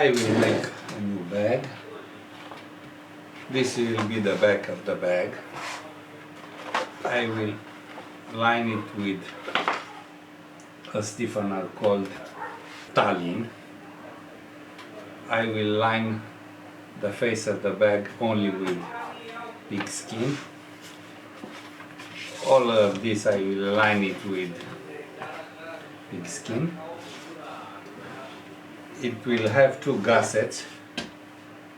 I will make a new bag. This will be the back of the bag. I will line it with a stiffener called Tallinn. I will line the face of the bag only with pigskin. All of this I will line it with pigskin. It will have two gussets.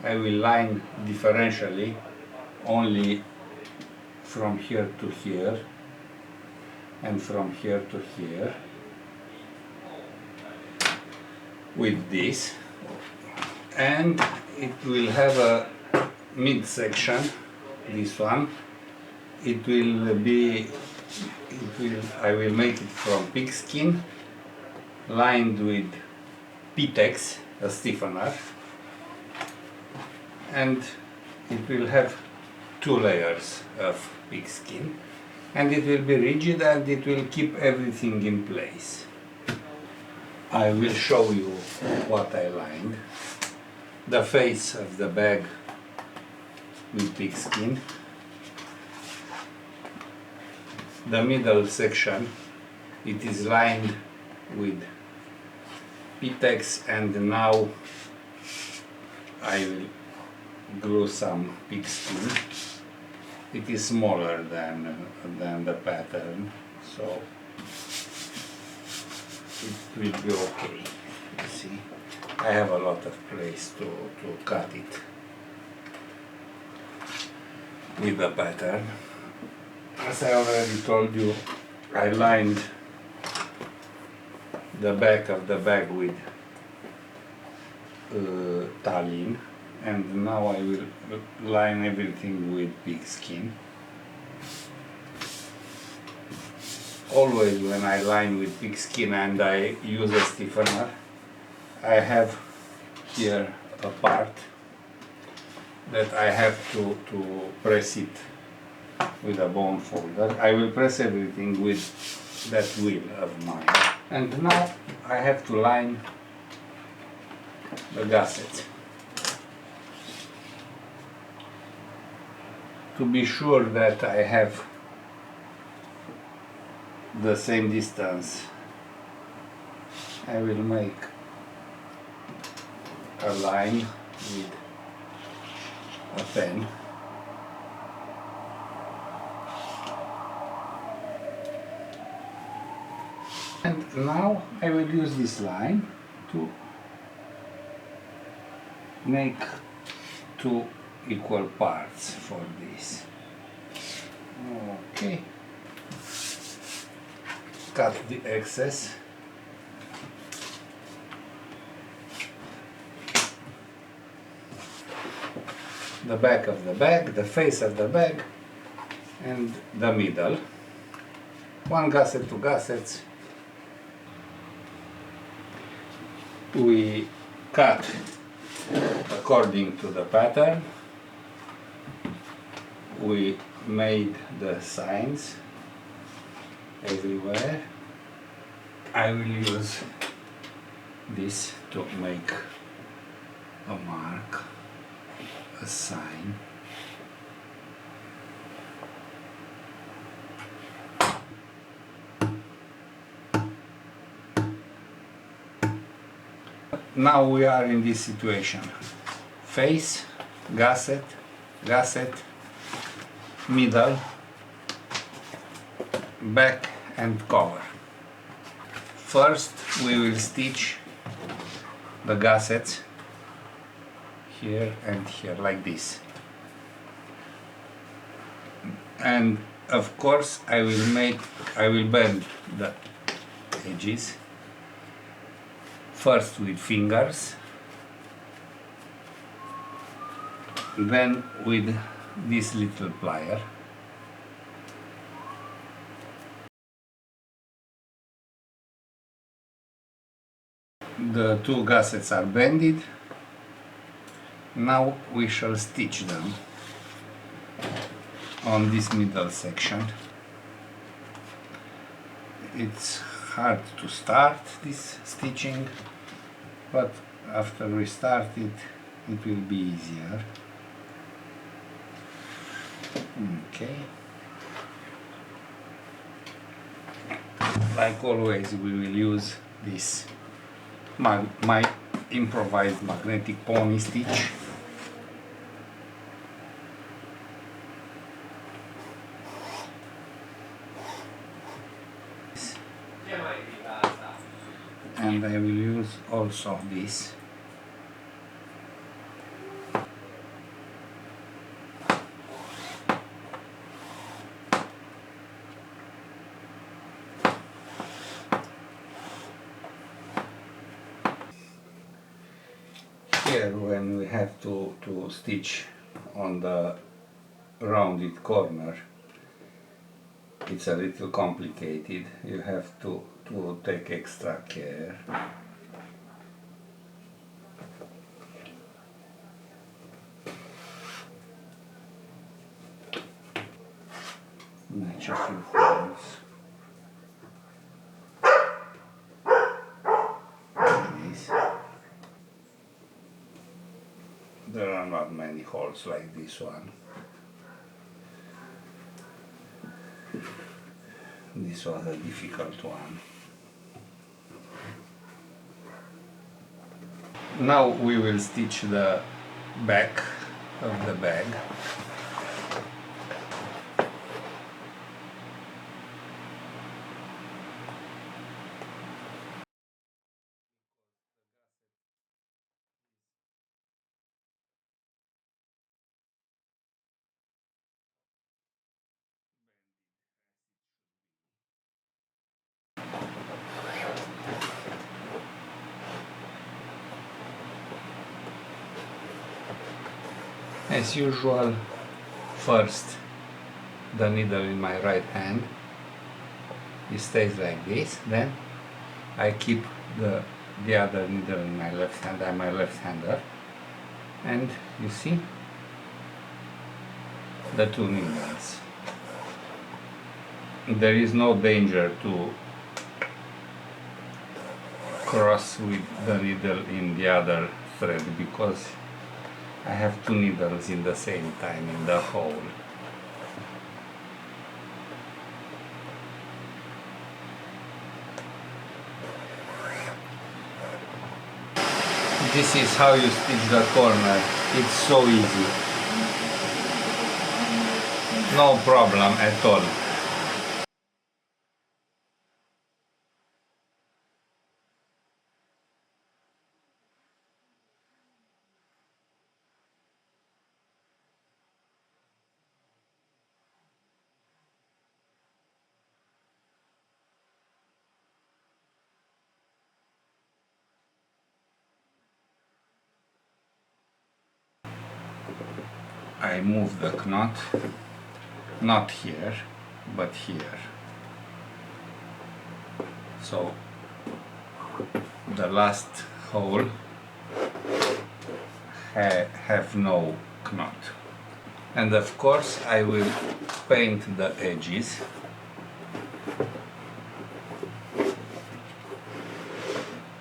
I will line differentially only from here to here and from here to here with this, and it will have a midsection, this one. I will make it from pigskin lined with Pitex, a stiffener, and it will have two layers of pigskin, and it will be rigid and it will keep everything in place. I will show you what I lined. The face of the bag with pigskin, the middle section, it is lined with Pitex, and now I will glue some pigskin. It is smaller than the pattern, so it will be okay. You see, I have a lot of place to cut it with the pattern. As I already told you, I lined the back of the bag with Tallinn, and now I will line everything with pigskin. Always when I line with pigskin and I use a stiffener, I have here a part that I have to press it with a bone folder. I will press everything with that wheel of mine. And now I have to line the gusset. To be sure that I have the same distance, I will make a line with a pen. And now I will use this line to make two equal parts for this. Okay. Cut the excess. The back of the bag, the face of the bag, and the middle. One gusset, two gussets. We cut according to the pattern. We made the signs everywhere. I will use this to make a mark, a sign. Now we are in this situation. Face, gusset, gusset, middle, back and cover. First we will stitch the gussets here and here like this. And of course I will bend the edges. First with fingers, then with this little plier. The two gussets are bended. Now we shall stitch them on this middle section. It's hard to start this stitching, but after we start it, it will be easier. Okay. Like always, we will use this my improvised magnetic pony stitch. And I will use also this. Here, when we have to stitch on the rounded corner, it's a little complicated. You have to take extra care. Match a few holes. Like this. There are not many holes like this one. This was a difficult one. Now we will stitch the back of the bag. As usual, first the needle in my right hand, it stays like this, then I keep the other needle in my left hand. I'm a left-hander, and you see the two needles. There is no danger to cross with the needle in the other thread because I have two needles in the same time in the hole. This is how you stitch the corner. It's so easy. No problem at all. I move the knot, not here, but here. So the last hole have no knot. And of course I will paint the edges.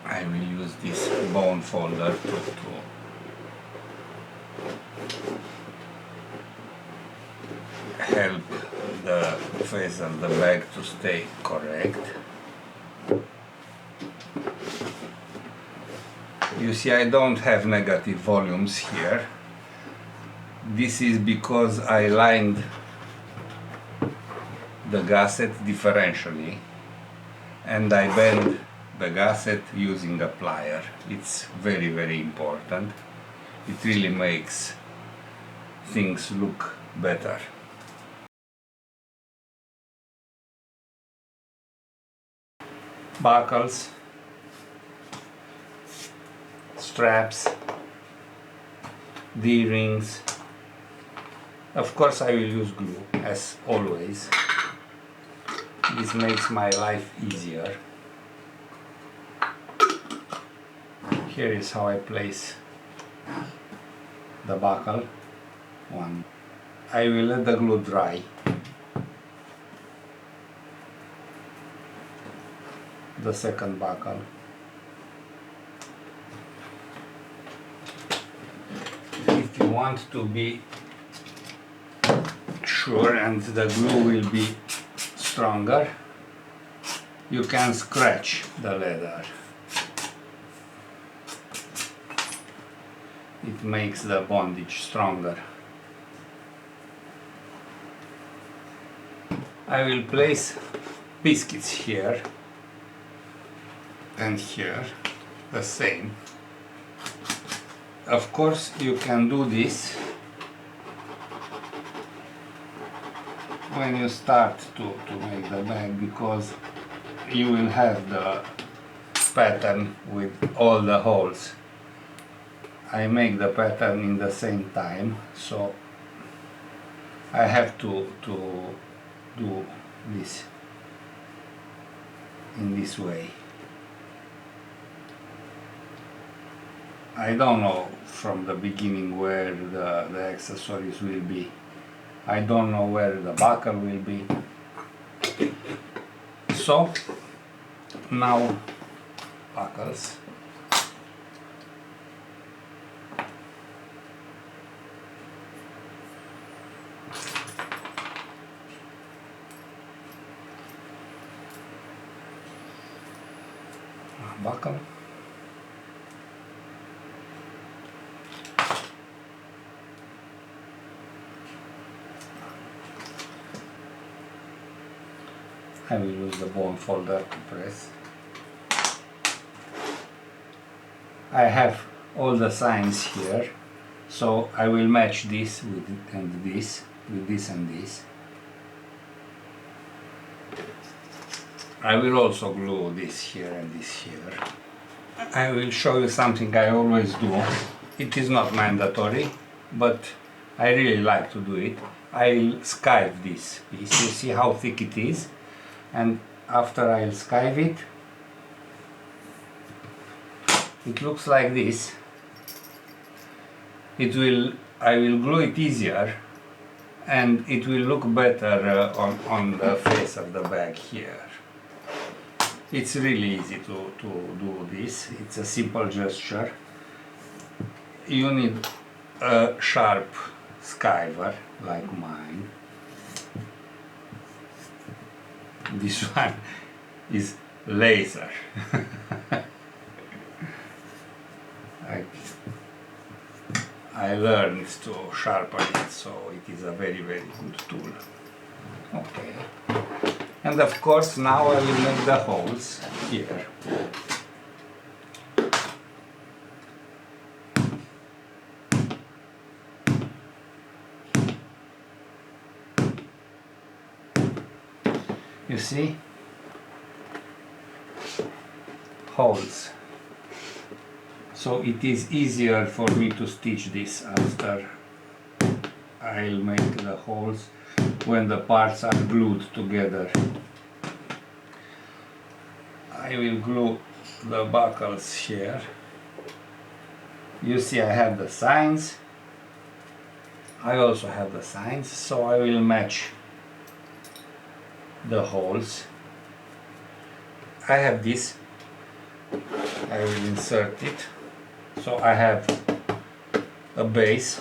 I will use this bone folder to help the Vasile, the bag, to stay correct. You see, I don't have negative volumes here. This is because I lined the gusset differentially and I bend the gusset using a plier. It's very, very important. It really makes things look better. Buckles, straps, D-rings. Of course I will use glue, as always. This makes my life easier. Here is how I place the buckle. One. I will let the glue dry. The second buckle. want to be sure and the glue will be stronger, you can scratch the leather. It makes the bondage stronger. I will place biscuits here and here, the same. Of course, you can do this when you start to make the bag, because you will have the pattern with all the holes. I make the pattern in the same time, so I have to do this in this way. I don't know from the beginning where the accessories will be. I don't know where the buckle will be. So now buckles. Buckle. I will use the bone folder to press. I have all the signs here, so I will match this with this and this. I will also glue this here and this here. I will show you something I always do. It is not mandatory, but I really like to do it. I'll skive this piece. You see how thick it is? And after I'll skive it, it looks like this. I will glue it easier, and it will look better on the face of the bag here. It's really easy to do this. It's a simple gesture. You need a sharp skiver like mine. This one is laser. I learned to sharpen it, so it is a very, very good tool. Okay. And of course now I will make the holes here. You see? Holes. So it is easier for me to stitch this after I'll make the holes when the parts are glued together. I will glue the buckles here. You see I have the signs. I also have the signs, so I will match the holes. I have this. I will insert it. So I have a base.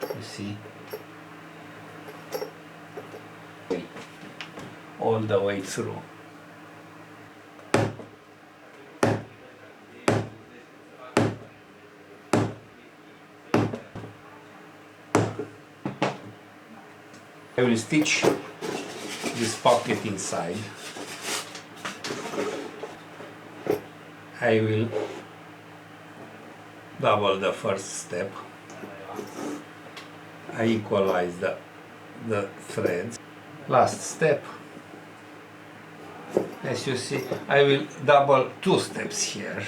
You see? All the way through. I will stitch this pocket inside. I will double the first step. I equalize the threads. Last step. As you see, I will double two steps here.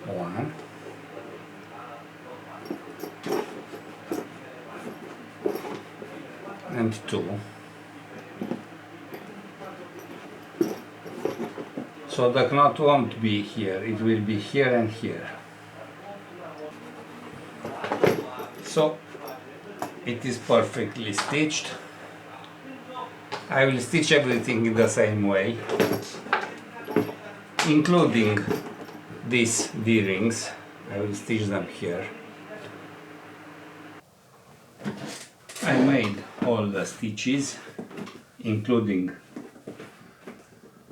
One. And two. So the knot won't be here, it will be here and here. So it is perfectly stitched. I will stitch everything in the same way, including these D-rings. I will stitch them here. I made all the stitches, including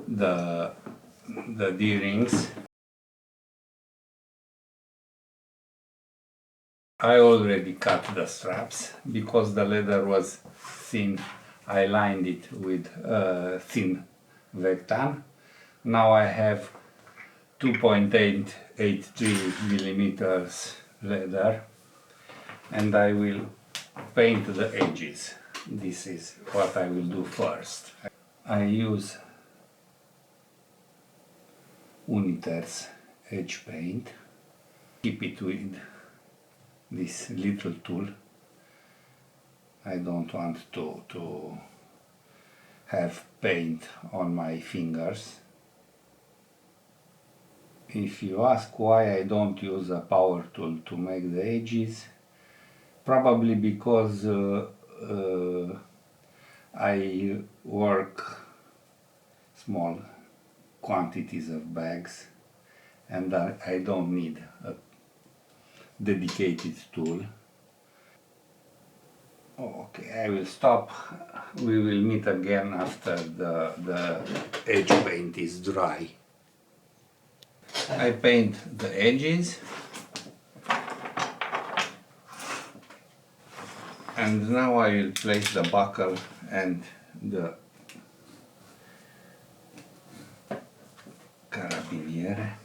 the D-rings. I already cut the straps because the leather was thin. I lined it with thin vectan. Now I have 2.883 millimeters leather, and I will paint the edges. This is what I will do first. I use Uniter's edge paint. Keep it with this little tool. I don't want to have paint on my fingers. If you ask why I don't use a power tool to make the edges, probably because I work small quantities of bags and I don't need a dedicated tool. Okay, I will stop. We will meet again after the edge paint is dry. I paint the edges, and now I will place the buckle and the carabiniere.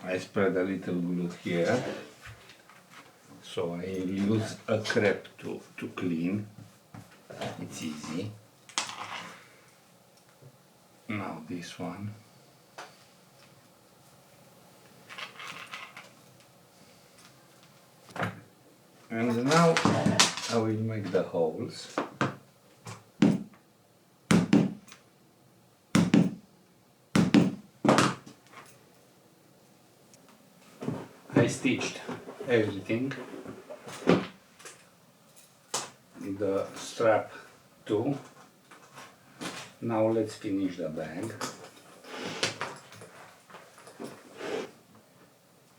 I spread a little glue here, so I use a crepe to clean. It's easy. Now this one. And now I will make the holes. I stitched everything, the strap too. Now let's finish the bag.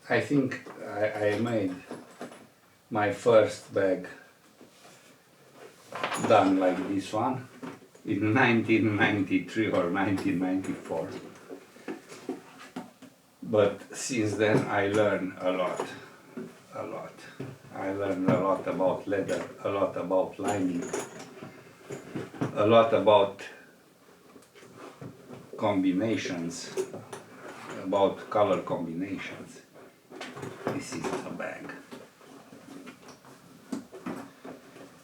I think I made my first bag done like this one in 1993 or 1994. But since then I learned a lot. I learned a lot about leather, a lot about lining, a lot about combinations, about color combinations. This is a bag.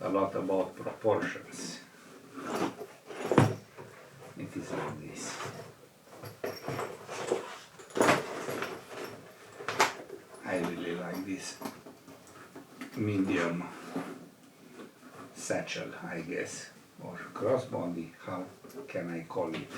A lot about proportions. It is like this. I really like this medium satchel, I guess, or crossbody, how can I call it?